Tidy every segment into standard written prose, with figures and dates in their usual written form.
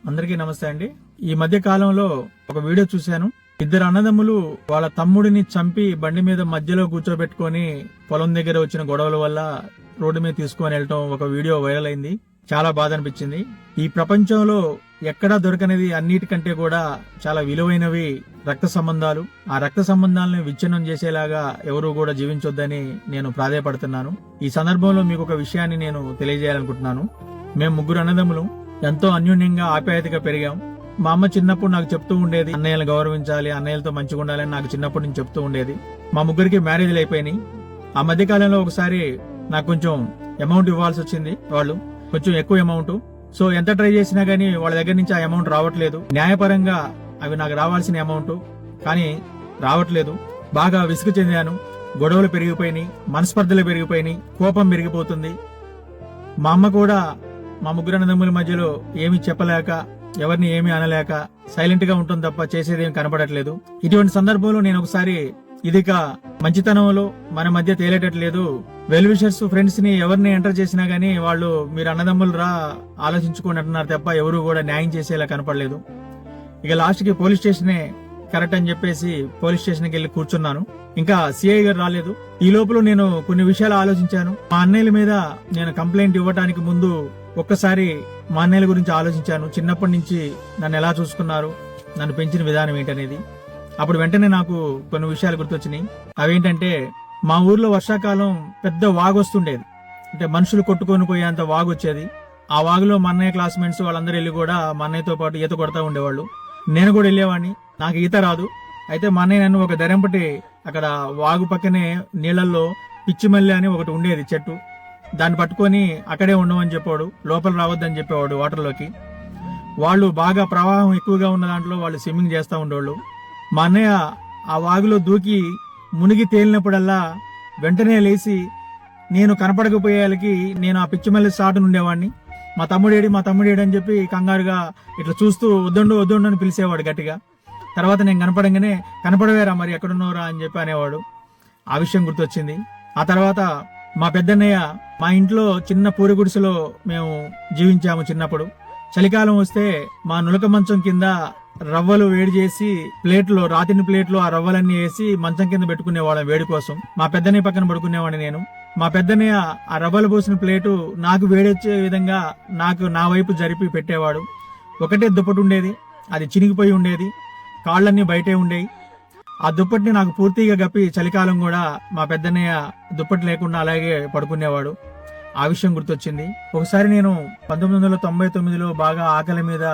అందరికీ నమస్తే అండి. ఈ మధ్య కాలంలో ఒక వీడియో చూశాను. ఇద్దరు అన్నదమ్ములు వాళ్ళ తమ్ముడిని చంపి బండి మీద మధ్యలో కూర్చోబెట్టుకుని పొలం దగ్గర వచ్చిన గొడవల వల్ల రోడ్డు మీద తీసుకొని వెళ్ళటం ఒక వీడియో వైరల్ అయింది. చాలా బాధ అనిపించింది. ఈ ప్రపంచంలో ఎక్కడా దొరకనిది అన్నిటికంటే కూడా చాలా విలువైనవి రక్త సంబంధాలు. ఆ రక్త సంబంధాలను విచ్ఛిన్నం చేసేలాగా ఎవరూ కూడా జీవించొద్దని నేను ప్రాధేయపడుతున్నాను. ఈ సందర్భంలో మీకు ఒక విషయాన్ని నేను తెలియజేయాలనుకుంటున్నాను. మేము ముగ్గురు అన్నదమ్ములు ఎంతో అన్యోన్యంగా ఆప్యాయతగా పెరిగాం. మా అమ్మ చిన్నప్పుడు నాకు చెప్తూ ఉండేది, అన్నయ్యలు గౌరవించాలి, అన్నయ్యలతో మంచిగా ఉండాలని నాకు చిన్నప్పటి నుంచి చెప్తూ ఉండేది. మా ముగ్గురికి మ్యారేజ్లు అయిపోయినాయి. ఆ మధ్య కాలంలో ఒకసారి నాకు కొంచెం అమౌంట్ ఇవ్వాల్సి వచ్చింది. వాళ్ళు కొంచెం ఎక్కువ అమౌంట్. సో ఎంత ట్రై చేసినా గానీ వాళ్ళ దగ్గర నుంచి ఆ అమౌంట్ రావట్లేదు. న్యాయపరంగా అవి నాకు రావాల్సిన అమౌంట్ కానీ రావట్లేదు. బాగా విసుగు చెందాను. గొడవలు పెరిగిపోయినాయి, మనస్పర్ధలు పెరిగిపోయినాయి, కోపం పెరిగిపోతుంది. మా అమ్మ కూడా మా ముగ్గురు అన్నదమ్ముల మధ్యలో ఏమీ చెప్పలేక, ఎవరిని ఏమీ అనలేక సైలెంట్ గా ఉంటుంది తప్ప చేసేదేం కనపడట్లేదు. ఇటువంటి సందర్భంలో నేను ఒకసారి ఇదిక మంచితనంలో మన మధ్య తేలేటట్లేదు, వెల్ విషర్స్ ఫ్రెండ్స్ ని ఎవరిని ఎంటర్ చేసినా గానీ వాళ్ళు మీరు అన్నదమ్ములు రా ఆలోచించుకోండి అంటున్నారు తప్ప ఎవరు కూడా న్యాయం చేసేలా కనపడలేదు. ఇక లాస్ట్ కి పోలీస్ స్టేషనే కరెక్ట్ అని చెప్పేసి పోలీస్ స్టేషన్ కి వెళ్లి కూర్చున్నాను. ఇంకా సిఐ గారు రాలేదు. ఈ లోపల నేను కొన్ని విషయాలు ఆలోచించాను. మా అన్నయ్యల మీద నేను కంప్లైంట్ ఇవ్వడానికి ముందు ఒక్కసారి మా అన్నయ్యల గురించి ఆలోచించాను. చిన్నప్పటి నుంచి నన్ను ఎలా చూసుకున్నారు, నన్ను పెంచిన విధానం ఏంటనేది. అప్పుడు వెంటనే నాకు కొన్ని విషయాలు గుర్తొచ్చినాయి. అవేంటంటే, మా ఊర్లో వర్షాకాలం పెద్ద వాగు వస్తుండేది. అంటే మనుషులు కొట్టుకొని పోయేంత వాగు వచ్చేది. ఆ వాగులో మా అన్నయ్య క్లాస్మేట్స్ వాళ్ళందరూ వెళ్ళి కూడా మా అన్నయ్యతో పాటు ఈత కొడతా ఉండేవాళ్ళు. నేను కూడా వెళ్ళేవాడిని. నాకు ఈత రాదు. అయితే మా అన్నయ్య నన్ను ఒక దెరంపటి అక్కడ వాగు పక్కనే నీళ్లలో పిచ్చిమల్లి అని ఒకటి ఉండేది చెట్టు, దాన్ని పట్టుకొని అక్కడే ఉండమని చెప్పాడు. లోపల రావద్దని చెప్పేవాడు వాటర్లోకి. వాళ్ళు బాగా ప్రవాహం ఎక్కువగా ఉన్న దాంట్లో వాళ్ళు స్విమ్మింగ్ చేస్తూ ఉండేవాళ్ళు. మా అన్నయ్య ఆ వాగులో దూకి మునిగి తేలినప్పుడల్లా వెంటనే లేచి నేను కనపడకపోయేళ్ళకి నేను ఆ పిచ్చిమల్లి సాటును ఉండేవాడిని. మా తమ్ముడేడి అని చెప్పి కంగారుగా ఇట్లా చూస్తూ వద్దండు అని పిలిచేవాడు గట్టిగా. తర్వాత నేను కనపడంగానే కనపడవేరా మరి ఎక్కడున్నావురా అని చెప్పి అనేవాడు. ఆ విషయం గుర్తొచ్చింది. ఆ తర్వాత మా పెద్దన్నయ్య మా ఇంట్లో చిన్న పూరి గుడిసెలో మేము జీవించాము చిన్నప్పుడు. చలికాలం వస్తే మా నులక మంచం కింద రవ్వలు వేడి చేసి రాతిని ప్లేట్లో ఆ రవ్వలన్నీ వేసి మంచం కింద పెట్టుకునేవాళ్ళం వేడి కోసం. మా పెద్దన్నయ్య పక్కన పడుకునేవాడిని నేను. మా పెద్దన్నయ్య ఆ రవ్వలు పోసిన ప్లేటు నాకు వేడొచ్చే విధంగా నా వైపు జరిపి పెట్టేవాడు. ఒకటే దుప్పటి ఉండేది, అది చినిగిపోయి ఉండేది, కాళ్ళన్నీ బయటే ఉండేవి. ఆ దుప్పటిని నాకు పూర్తిగా గప్పి చలికాలం కూడా మా పెద్దన్నయ్య దుప్పటి లేకుండా అలాగే పడుకునేవాడు. ఆ విషయం గుర్తొచ్చింది. ఒకసారి నేను 1999లో బాగా ఆకలి మీద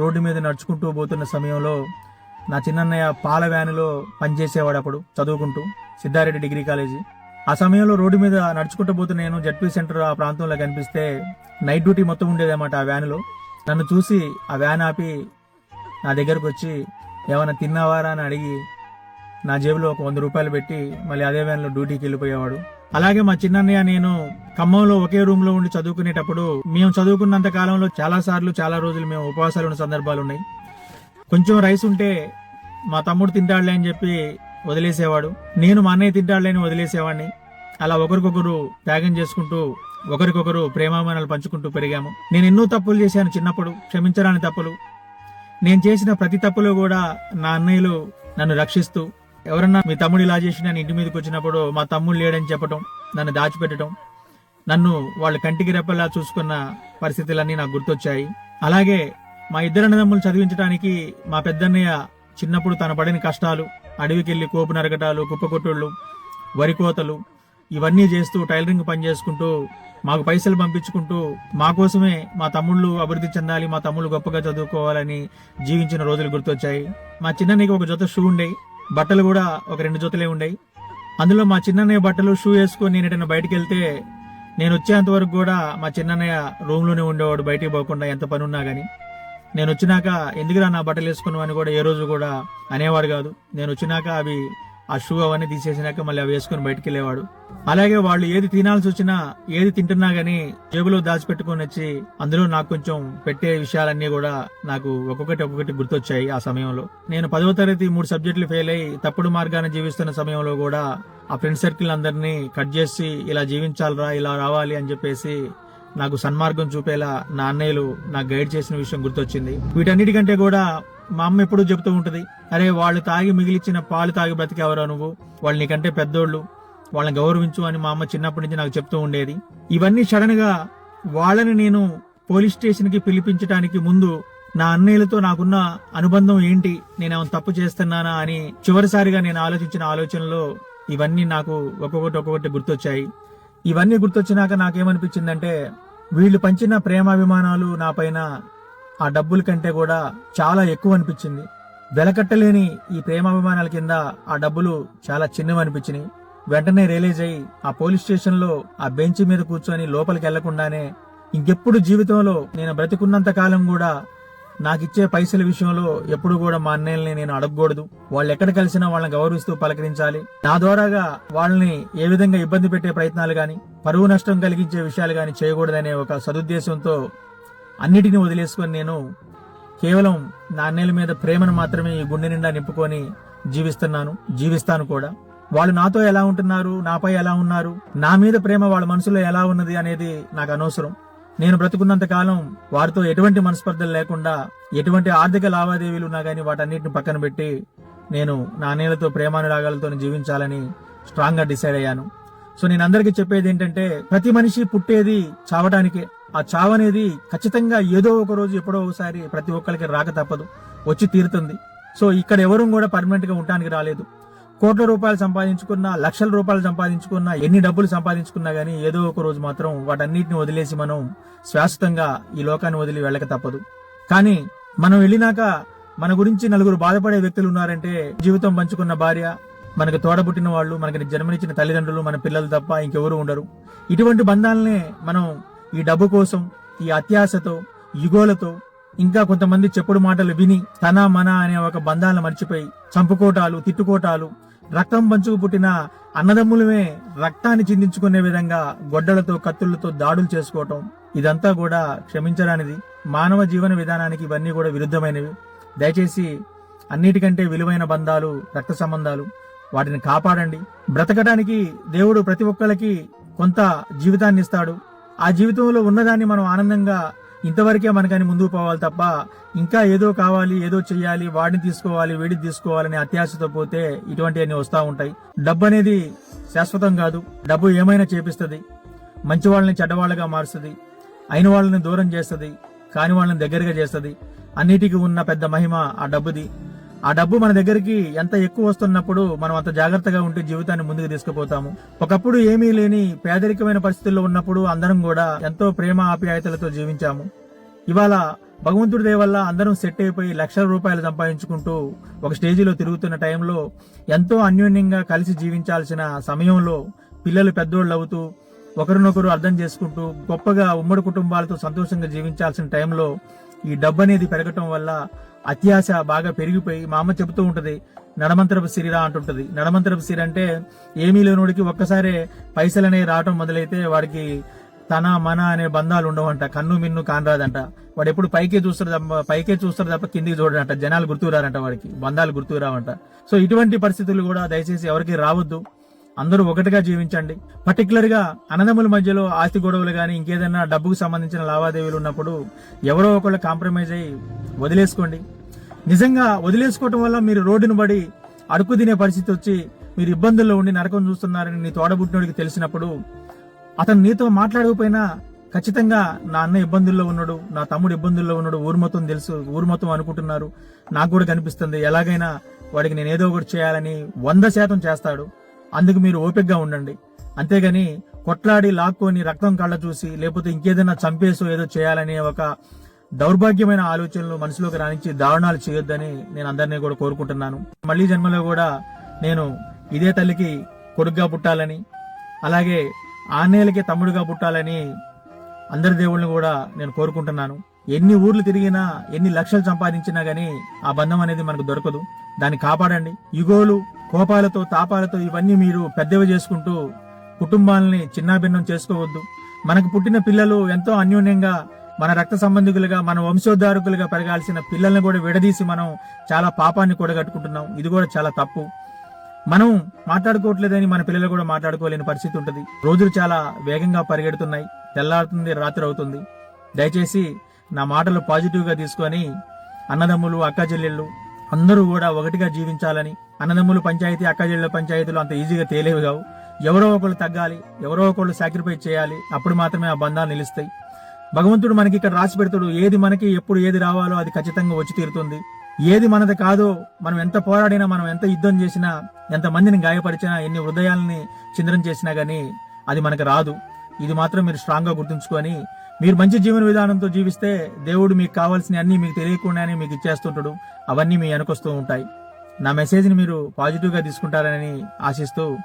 రోడ్డు మీద నడుచుకుంటూ పోతున్న సమయంలో నా చిన్నన్నయ్య పాల వ్యానులో పనిచేసేవాడు. అప్పుడు చదువుకుంటూ సిద్ధారెడ్డి డిగ్రీ కాలేజీ. ఆ సమయంలో రోడ్డు మీద నడుచుకుంటూ పోతున్న నేను జడ్పీ సెంటర్ ఆ ప్రాంతంలో కనిపిస్తే నైట్ డ్యూటీ మొత్తం ఉండేదన్నమాట ఆ వ్యానులో. నన్ను చూసి ఆ వ్యాన్ ఆపి నా దగ్గరకు వచ్చి ఏమైనా తిన్నావారా అని అడిగి నా జేబులో ఒక 100 రూపాయలు పెట్టి మళ్ళీ అదే వ్యాన్లో డ్యూటీకి వెళ్ళిపోయేవాడు. అలాగే మా చిన్నన్నయ్య నేను ఖమ్మంలో ఒకే రూమ్ లో ఉండి చదువుకునేటప్పుడు మేము చదువుకున్నంత కాలంలో చాలా రోజులు మేము ఉపవాసాలు ఉన్న సందర్భాలు ఉన్నాయి. కొంచెం రైస్ ఉంటే మా తమ్ముడు తింటాడులే అని చెప్పి వదిలేసేవాడు. నేను మా అన్నయ్య తింటాడులే అని వదిలేసేవాడిని. అలా ఒకరికొకరు త్యాగం చేసుకుంటూ ఒకరికొకరు ప్రేమాభిమానాలు పంచుకుంటూ పెరిగాము. నేను ఎన్నో తప్పులు చేశాను చిన్నప్పుడు, క్షమించరాని తప్పులు. నేను చేసిన ప్రతి తప్పులో కూడా నా అన్నయ్యలు నన్ను రక్షిస్తూ, ఎవరన్నా మీ తమ్ముడు ఇలా చేసి నేను ఇంటి మీదకి వచ్చినప్పుడు మా తమ్ముడు లేడని చెప్పటం, నన్ను దాచిపెట్టడం, నన్ను వాళ్ళు కంటికి రెప్పలా చూసుకున్న పరిస్థితులన్నీ నాకు గుర్తొచ్చాయి. అలాగే మా ఇద్దరు అన్నదమ్ములు చదివించడానికి మా పెద్దన్నయ్య చిన్నప్పుడు తన పడిన కష్టాలు, అడవికెళ్లి కోపు నరకటాలు, కుప్పకొట్టుళ్ళు, వరి కోతలు ఇవన్నీ చేస్తూ టైలరింగ్ పని చేసుకుంటూ మాకు పైసలు పంపించుకుంటూ మా కోసమే మా తమ్ముళ్ళు అభివృద్ధి చెందాలి, మా తమ్ముళ్ళు గొప్పగా చదువుకోవాలని జీవించిన రోజులు గుర్తొచ్చాయి. మా చిన్నన్నయ్యకి ఒక జత షూ ఉండేవి, బట్టలు కూడా ఒక 2 జతలే ఉండేవి. అందులో మా చిన్నన్నయ్య బట్టలు షూ వేసుకొని నేను ఎటైనా బయటకు వెళ్తే నేను వచ్చేంత వరకు కూడా మా చిన్నన్నయ్య రూమ్ లోనే ఉండేవాడు, బయటికి పోకుండా ఎంత పని ఉన్నా గానీ. నేను వచ్చినాక ఎందుకురా నా బట్టలు వేసుకున్నావు అని కూడా ఏ రోజు కూడా అనేవాడు కాదు. నేను వచ్చినాక ఆ షూ అవన్నీ తీసేసినాక మళ్ళీ అవి వేసుకుని బయటికి వెళ్ళేవాడు. అలాగే వాళ్ళు ఏది తినాల్సి వచ్చినా, ఏది తింటున్నా గానీ జేబులో దాచిపెట్టుకుని వచ్చి అందులో నాకు కొంచెం పెట్టే విషయాలన్నీ కూడా నాకు ఒక్కొక్కటి గుర్తొచ్చాయి. ఆ సమయంలో నేను 10వ తరగతి 3 సబ్జెక్టులు ఫెయిల్ అయ్యి తప్పుడు మార్గాన్ని జీవిస్తున్న సమయంలో కూడా ఆ ఫ్రెండ్ సర్కిల్ అందరినీ కట్ చేసి ఇలా జీవించాలరా, ఇలా రావాలి అని చెప్పేసి నాకు సన్మార్గం చూపేలా నా అన్నయ్యలు నాకు గైడ్ చేసిన విషయం గుర్తొచ్చింది. వీటన్నిటికంటే కూడా మా అమ్మ ఎప్పుడూ చెబుతూ ఉంటది, అరే వాళ్ళు తాగి మిగిలిచ్చిన పాలు తాగి బ్రతికేవరా నువ్వు, వాళ్ళు నీకంటే పెద్దోళ్ళు, వాళ్ళని గౌరవించు అని మా అమ్మ చిన్నప్పటి నుంచి నాకు చెప్తూ ఉండేది. ఇవన్నీ సడన్ గా వాళ్ళని నేను పోలీస్ స్టేషన్ కి పిలిపించడానికి ముందు నా అన్నయ్యలతో నాకున్న అనుబంధం ఏంటి, నేనేమైనా తప్పు చేస్తున్నానా అని చివరిసారిగా నేను ఆలోచించిన ఆలోచనలో ఇవన్నీ నాకు ఒక్కొక్కటి గుర్తొచ్చాయి. ఇవన్నీ గుర్తొచ్చినాక నాకేమనిపించిందంటే, వీళ్ళు పంచిన ప్రేమాభిమానాలు నా పైన ఆ డబ్బుల కంటే కూడా చాలా ఎక్కువ అనిపించింది. వెలకట్టలేని ఈ ప్రేమాభిమానాల కింద ఆ డబ్బులు చాలా చిన్నవి అనిపించినాయి. వెంటనే రియలైజ్ అయ్యి ఆ పోలీస్ స్టేషన్ లో ఆ బెంచ్ మీద కూర్చొని లోపలికి వెళ్లకుండానే ఇంకెప్పుడు జీవితంలో నేను బ్రతికున్నంత కాలం కూడా నాకిచ్చే పైసల విషయంలో ఎప్పుడు కూడా మా అన్నయ్యల్ని నేను అడగకూడదు. వాళ్ళు ఎక్కడ కలిసినా వాళ్ళని గౌరవిస్తూ పలకరించాలి. నా ద్వారాగా వాళ్ళని ఏ విధంగా ఇబ్బంది పెట్టే ప్రయత్నాలు గాని, పరువు నష్టం కలిగించే విషయాలు గాని చేయకూడదనే ఒక సదుద్దేశంతో అన్నిటినీ వదిలేసుకొని నేను కేవలం నా అన్నయ్యల మీద ప్రేమను మాత్రమే ఈ గుండె నిండా నింపుకొని జీవిస్తాను కూడా. వాళ్ళు నాతో ఎలా ఉంటున్నారు, నాపై ఎలా ఉన్నారు, నా మీద ప్రేమ వాళ్ళ మనసులో ఎలా ఉన్నది అనేది నాకు అనవసరం. నేను బ్రతుకున్నంత కాలం వారితో ఎటువంటి మనస్పర్ధలు లేకుండా, ఎటువంటి ఆర్థిక లావాదేవీలు ఉన్నా గానీ వాటన్నిటిని పక్కన పెట్టి నేను నా అన్నయ్యలతో ప్రేమానురాగాలతో జీవించాలని స్ట్రాంగ్ గా డిసైడ్ అయ్యాను. సో నేను అందరికీ చెప్పేది ఏంటంటే, ప్రతి మనిషి పుట్టేది చావడానికే. ఆ చావు అనేది ఖచ్చితంగా ఏదో ఒక రోజు ఎప్పుడో ఒకసారి ప్రతి ఒక్కరికి రాక తప్పదు, వచ్చి తీరుతుంది. సో ఇక్కడ ఎవరూ కూడా పర్మనెంట్ గా ఉండడానికి రాలేదు. కోట్ల రూపాయలు సంపాదించుకున్నా, లక్షల రూపాయలు సంపాదించుకున్నా, ఎన్ని డబ్బులు సంపాదించుకున్నా గానీ ఏదో ఒక రోజు మాత్రం వాటన్నిటిని వదిలేసి మనం శాశ్వతంగా ఈ లోకాన్ని వదిలి వెళ్ళక తప్పదు. కానీ మనం వెళ్ళినాక మన గురించి నలుగురు బాధపడే వ్యక్తులు ఉన్నారంటే, జీవితం పంచుకున్న భార్య, మనకు తోడబుట్టిన వాళ్ళు, మనకి జన్మనిచ్చిన తల్లిదండ్రులు, మన పిల్లలు తప్ప ఇంకెవరూ ఉండరు. ఇటువంటి బంధాలనే మనం ఈ డబ్బు కోసం, ఈ అత్యాశతో, యుగోలతో, ఇంకా కొంతమంది చెప్పుడు మాటలు విని తన మన అనే ఒక బంధాలను మర్చిపోయి చంపుకోటాలు, తిట్టుకోటాలు, రక్తం పంచుకు పుట్టిన అన్నదమ్ములమే రక్తాన్ని చిందించుకునే విధంగా గొడ్డలతో, కత్తులతో దాడులు చేసుకోవటం, ఇదంతా కూడా క్షమించరానిది. మానవ జీవన విధానానికి ఇవన్నీ కూడా విరుద్ధమైనవి. దయచేసి అన్నిటికంటే విలువైన బంధాలు రక్త సంబంధాలు, వాటిని కాపాడండి. బ్రతకడానికి దేవుడు ప్రతి ఒక్కరికి కొంత జీవితాన్ని ఇస్తాడు. ఆ జీవితంలో ఉన్నదాన్ని మనం ఆనందంగా ఇంతవరకే మనకని ముందుకు పోవాలి తప్ప ఇంకా ఏదో కావాలి, ఏదో చెయ్యాలి, వాడిని తీసుకోవాలి, వీడిని తీసుకోవాలని అత్యాశతో పోతే ఇటువంటివన్నీ వస్తూ ఉంటాయి. డబ్బు అనేది శాశ్వతం కాదు. డబ్బు ఏమైనా చేపిస్తుంది, మంచి వాళ్ళని చెడ్డవాళ్ళగా మారుస్తుంది, అయిన వాళ్ళని దూరం చేస్తుంది, కాని వాళ్ళని దగ్గరగా చేస్తుంది. అన్నిటికీ ఉన్న పెద్ద మహిమ ఆ డబ్బుది. ఆ డబ్బు మన దగ్గరికి ఎంత ఎక్కువ వస్తున్నప్పుడు మనం అంత జాగ్రత్తగా ఉంటే జీవితాన్ని ముందుకు తీసుకుపోతాము. ఒకప్పుడు ఏమీ లేని పేదరికమైన పరిస్థితుల్లో ఉన్నప్పుడు అందరం కూడా ఎంతో ప్రేమ ఆప్యాయతలతో జీవించాము. ఇవాళ భగవంతుడి దయ వల్ల అందరం సెట్ అయిపోయి లక్షల రూపాయలు సంపాదించుకుంటూ ఒక స్టేజిలో తిరుగుతున్న టైంలో, ఎంతో అన్యోన్యంగా కలిసి జీవించాల్సిన సమయంలో పిల్లలు పెద్దోళ్ళు అవుతూ ఒకరినొకరు అర్థం చేసుకుంటూ గొప్పగా ఉమ్మడి కుటుంబాలతో సంతోషంగా జీవించాల్సిన టైంలో ఈ డబ్బు అనేది పెరగటం వల్ల అత్యాశ బాగా పెరిగిపోయి, మా అమ్మ చెబుతూ ఉంటది, నడమంతరపు సిరిరా అంటుంటది. నడమంతరపు సిరి అంటే ఏమీ లేనోడికి ఒక్కసారే పైసలనే రావటం మొదలైతే వాడికి తన మన అనే బంధాలు ఉండవంట, కన్ను మిన్ను కానరాదంట. వాడు ఎప్పుడు పైకే చూస్తాడు తప్ప కిందికి చూడడంట. జనాలు గుర్తురారంట, వాడికి బంధాలు గుర్తురావంట. సో ఇటువంటి పరిస్థితులు కూడా దయచేసి ఎవరికి రావద్దు. అందరూ ఒకటిగా జీవించండి. పర్టికులర్ గా అన్నదమ్ముల మధ్యలో ఆస్తి గొడవలు గానీ, ఇంకేదైనా డబ్బుకు సంబంధించిన లావాదేవీలు ఉన్నప్పుడు ఎవరో ఒకళ్ళు కాంప్రమైజ్ అయ్యి వదిలేసుకోండి. నిజంగా వదిలేసుకోవటం వల్ల మీరు రోడ్డును పడి అడుక్కు తినే పరిస్థితి వచ్చి మీరు ఇబ్బందుల్లో ఉండి నరకం చూస్తున్నారని నీ తోడబుట్టినోడికి తెలిసినప్పుడు, అతను నీతో మాట్లాడకపోయినా ఖచ్చితంగా నా అన్న ఇబ్బందుల్లో ఉన్నాడు, నా తమ్ముడు ఇబ్బందుల్లో ఉన్నాడు, ఊరు మొత్తం తెలుసు, ఊరు మొత్తం అనుకుంటున్నారు, నాకు కూడా కనిపిస్తుంది, ఎలాగైనా వాడికి నేను ఏదో ఒకటి చేయాలని 100% చేస్తాడు. అందుకు మీరు ఓపికగా ఉండండి. అంతేగాని కొట్లాడి లాక్కొని రక్తం కళ్ళ చూసి, లేకపోతే ఇంకేదైనా చంపేసో ఏదో చేయాలనే ఒక దౌర్భాగ్యమైన ఆలోచనలు మనసులోకి రానిచ్చి దారుణాలు చేయొద్దని నేను అందరినీ కూడా కోరుకుంటున్నాను. మళ్లీ జన్మలో కూడా నేను ఇదే తల్లికి కొడుకుగా పుట్టాలని, అలాగే ఆన్నేలకి తమ్ముడుగా పుట్టాలని అందరి దేవుళ్ళని కూడా నేను కోరుకుంటున్నాను. ఎన్ని ఊర్లు తిరిగినా, ఎన్ని లక్షలు సంపాదించినా గానీ ఆ బంధం అనేది మనకు దొరకదు. దాన్ని కాపాడండి. యుగోలు, కోపాలతో, తాపాలతో ఇవన్నీ మీరు పెద్దవి చేసుకుంటూ కుటుంబాలని చిన్నాభిన్నం చేసుకోవద్దు. మనకు పుట్టిన పిల్లలు ఎంతో అన్యోన్యంగా మన రక్త సంబంధికులుగా, మన వంశోద్ధారకులుగా పెరగాల్సిన పిల్లల్ని కూడా విడదీసి మనం చాలా పాపాన్ని కూడగట్టుకుంటున్నాం. ఇది కూడా చాలా తప్పు. మనం మాట్లాడుకోవట్లేదని మన పిల్లలు కూడా మాట్లాడుకోలేని పరిస్థితి ఉంటుంది. రోజులు చాలా వేగంగా పరిగెడుతున్నాయి. తెల్లారుతుంది, రాత్రి అవుతుంది. దయచేసి నా మాటలు పాజిటివ్ గా తీసుకొని అన్నదమ్ములు, అక్క చెల్లెళ్ళు అందరూ కూడా ఒకటిగా జీవించాలని. అన్నదమ్ములు పంచాయతీ, అక్క చెల్లెళ్ళ పంచాయతీలు అంత ఈజీగా తేలేవి కావు. ఎవరో ఒకళ్ళు తగ్గాలి, ఎవరో ఒకళ్ళు సాక్రిఫైస్ చేయాలి. అప్పుడు మాత్రమే ఆ బంధాలు నిలుస్తాయి. భగవంతుడు మనకి ఇక్కడ రాసి పెడతాడు. ఏది మనకి ఎప్పుడు ఏది రావాలో అది ఖచ్చితంగా వచ్చి తీరుతుంది. ఏది మనది కాదో, మనం ఎంత పోరాడినా, మనం ఎంత యుద్ధం చేసినా, ఎంత మందిని గాయపరిచినా, ఎన్ని హృదయాలని చింద్రం చేసినా గానీ అది మనకు రాదు. ఇది మాత్రం మీరు స్ట్రాంగ్ గా గుర్తుంచుకొని మీరు మంచి జీవన విధానంతో జీవిస్తే దేవుడు మీకు కావాల్సిన అన్ని మీకు తెలియకుండానే మీకు ఇచ్చేస్తుంటాడు. అవన్నీ మీ వెనకొస్తూ ఉంటాయి. నా మెసేజ్ ని మీరు పాజిటివ్ గా తీసుకుంటారని ఆశిస్తూ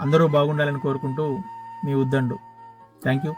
అందరూ బాగుండాలని కోరుకుంటూ మీ ఉద్దండు. Thank you.